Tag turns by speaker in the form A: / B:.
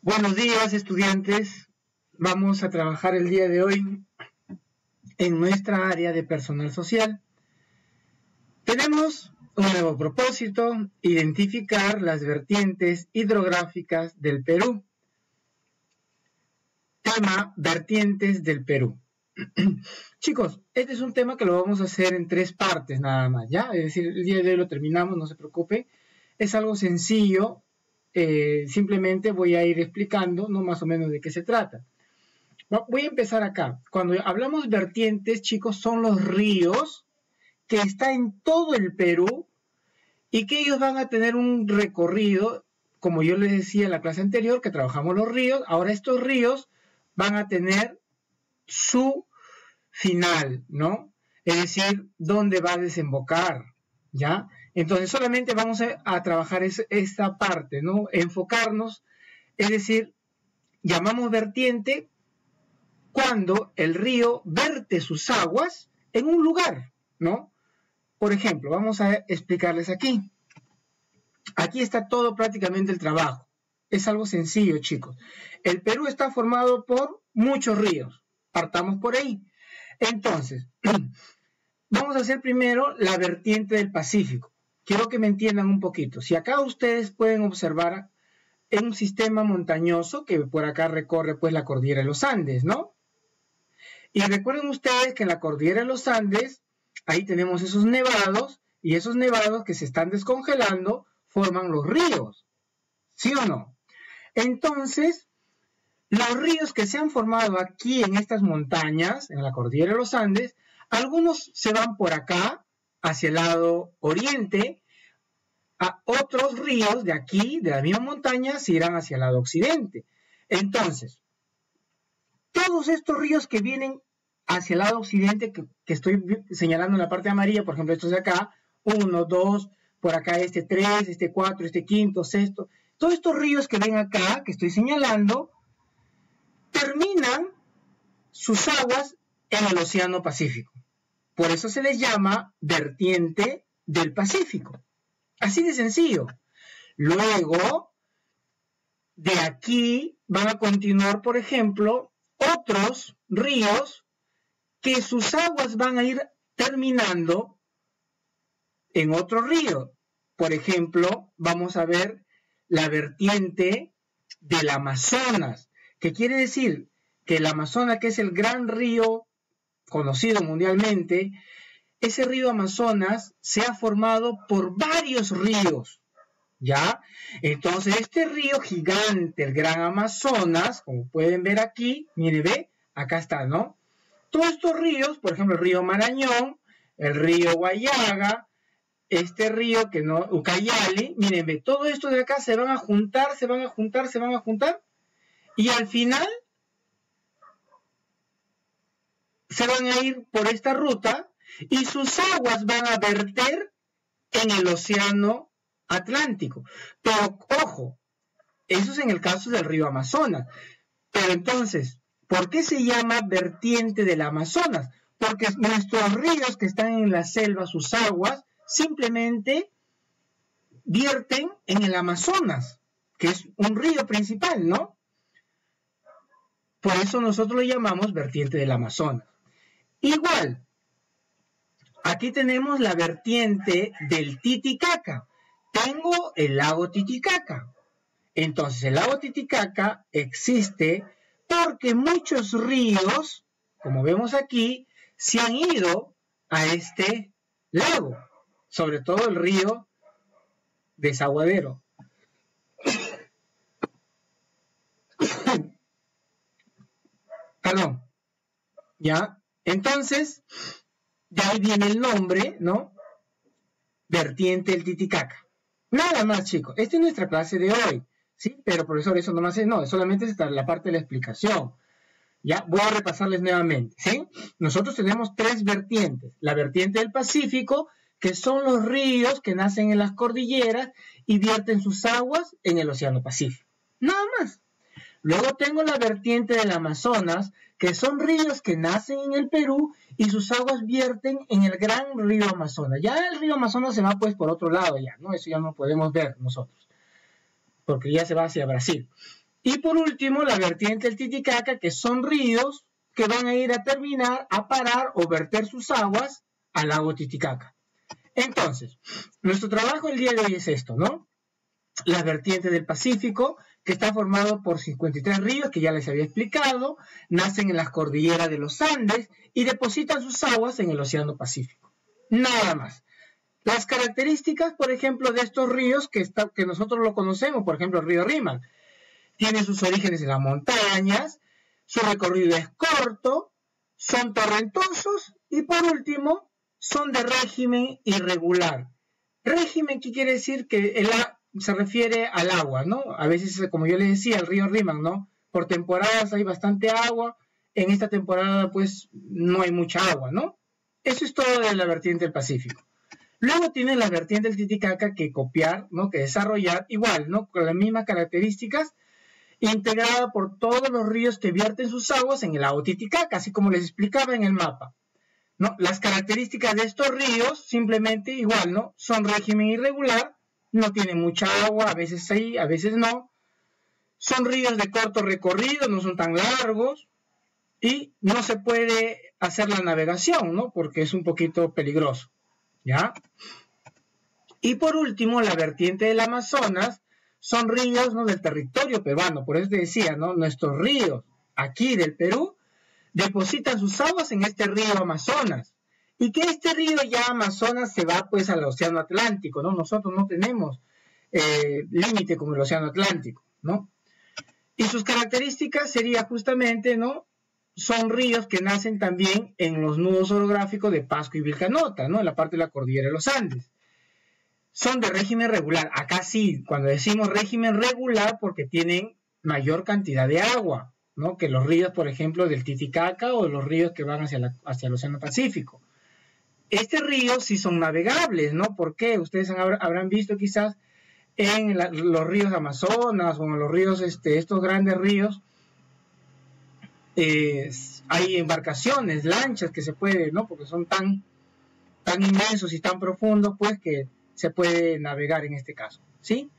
A: Buenos días, estudiantes. Vamos a trabajar el día de hoy en nuestra área de personal social. Tenemos un nuevo propósito: identificar las vertientes hidrográficas del Perú. Tema: vertientes del Perú. Chicos, este es un tema que lo vamos a hacer en 3 partes nada más, ¿ya? Es decir, el día de hoy lo terminamos, no se preocupe. Es algo sencillo. Simplemente voy a ir explicando, ¿no?, más o menos de qué se trata. Voy a empezar acá. Cuando hablamos vertientes, chicos, son los ríos que están en todo el Perú y que ellos van a tener un recorrido, como yo les decía en la clase anterior, que trabajamos los ríos. Ahora estos ríos van a tener su final, ¿no? Es decir, dónde va a desembocar, ¿ya? Entonces solamente vamos a trabajar esta parte, ¿no? Enfocarnos, es decir, llamamos vertiente cuando el río verte sus aguas en un lugar, ¿no? Por ejemplo, vamos a explicarles aquí. Aquí está todo prácticamente el trabajo. Es algo sencillo, chicos. El Perú está formado por muchos ríos. Partamos por ahí. Entonces, vamos a hacer primero la vertiente del Pacífico. Quiero que me entiendan un poquito. Si acá ustedes pueden observar en un sistema montañoso que por acá recorre pues la cordillera de los Andes, ¿no? Y recuerden ustedes que en la cordillera de los Andes, ahí tenemos esos nevados, y esos nevados que se están descongelando forman los ríos, ¿sí o no? Entonces, los ríos que se han formado aquí en estas montañas, en la cordillera de los Andes, algunos se van por acá, hacia el lado oriente, a otros ríos de aquí, de la misma montaña, se irán hacia el lado occidente. Entonces, todos estos ríos que vienen hacia el lado occidente, que estoy señalando en la parte amarilla, por ejemplo, estos de acá, 1, 2, por acá este 3, este 4, este quinto, sexto, todos estos ríos que ven acá, que estoy señalando, terminan sus aguas en el Océano Pacífico. Por eso se les llama vertiente del Pacífico. Así de sencillo. Luego, de aquí van a continuar, por ejemplo, otros ríos que sus aguas van a ir terminando en otro río. Por ejemplo, vamos a ver la vertiente del Amazonas, que quiere decir que el Amazonas, que es el gran río conocido mundialmente, ese río Amazonas se ha formado por varios ríos, ¿ya? Entonces, este río gigante, el gran Amazonas, como pueden ver aquí, miren, ve, acá está, ¿no? Todos estos ríos, por ejemplo, el río Marañón, el río Guayaga, este río que no, Ucayali, miren, ve, todo esto de acá se van a juntar, y al final se van a ir por esta ruta y sus aguas van a verter en el Océano Atlántico. Pero, ojo, eso es en el caso del río Amazonas. Pero entonces, ¿por qué se llama vertiente del Amazonas? Porque nuestros ríos que están en la selva, sus aguas, simplemente vierten en el Amazonas, que es un río principal, ¿no? Por eso nosotros lo llamamos vertiente del Amazonas. Igual, aquí tenemos la vertiente del Titicaca. Tengo el lago Titicaca. Entonces, el lago Titicaca existe porque muchos ríos, como vemos aquí, se han ido a este lago. Sobre todo el río Desaguadero. Perdón. ¿Ya? Entonces, de ahí viene el nombre, ¿no? Vertiente del Titicaca. Nada más, chicos. Esta es nuestra clase de hoy, ¿sí? Pero, profesor, eso nomás es, no, solamente es la parte de la explicación. Ya, voy a repasarles nuevamente, ¿sí? Nosotros tenemos 3 vertientes. La vertiente del Pacífico, que son los ríos que nacen en las cordilleras y vierten sus aguas en el Océano Pacífico. Nada más. Luego tengo la vertiente del Amazonas, que son ríos que nacen en el Perú y sus aguas vierten en el gran río Amazonas. Ya el río Amazonas se va pues por otro lado ya, ¿no? Eso ya no podemos ver nosotros, porque ya se va hacia Brasil. Y por último, la vertiente del Titicaca, que son ríos que van a ir a terminar, a parar o verter sus aguas al lago Titicaca. Entonces, nuestro trabajo el día de hoy es esto, ¿no? La vertiente del Pacífico, que está formado por 53 ríos, que ya les había explicado, nacen en las cordilleras de los Andes y depositan sus aguas en el Océano Pacífico. Nada más. Las características, por ejemplo, de estos ríos que nosotros lo conocemos, por ejemplo, el río Rímac, tiene sus orígenes en las montañas, su recorrido es corto, son torrentosos y por último son de régimen irregular. Régimen, ¿qué quiere decir? Que se refiere al agua, ¿no? A veces, como yo les decía, el río Rímac, ¿no? Por temporadas hay bastante agua, en esta temporada pues no hay mucha agua, ¿no? Eso es todo de la vertiente del Pacífico. Luego tiene la vertiente del Titicaca que copiar, ¿no? Que desarrollar igual, ¿no? Con las mismas características, integrada por todos los ríos que vierten sus aguas en el lago Titicaca, así como les explicaba en el mapa, ¿no? Las características de estos ríos, simplemente igual, ¿no? Son régimen irregular, no tienen mucha agua, a veces sí, a veces no. Son ríos de corto recorrido, no son tan largos y no se puede hacer la navegación, ¿no? Porque es un poquito peligroso, ¿ya? Y por último, la vertiente del Amazonas son ríos, ¿no? Del territorio peruano, por eso te decía, ¿no? Nuestros ríos aquí del Perú depositan sus aguas en este río Amazonas. Y que este río ya Amazonas se va pues al Océano Atlántico, ¿no? Nosotros no tenemos límite con el Océano Atlántico, ¿no? Y sus características sería justamente, ¿no? Son ríos que nacen también en los nudos orográficos de Pasco y Vilcanota, ¿no? En la parte de la cordillera de los Andes. Son de régimen regular. Acá sí, cuando decimos régimen regular, porque tienen mayor cantidad de agua, ¿no? Que los ríos, por ejemplo, del Titicaca o los ríos que van hacia el Océano Pacífico. Estos ríos sí son navegables, ¿no? ¿Por qué? Ustedes habrán visto quizás en los ríos Amazonas o en los ríos, estos grandes ríos, hay embarcaciones, lanchas que se puede, ¿no? Porque son tan inmensos y tan profundos, pues que se puede navegar en este caso, ¿sí?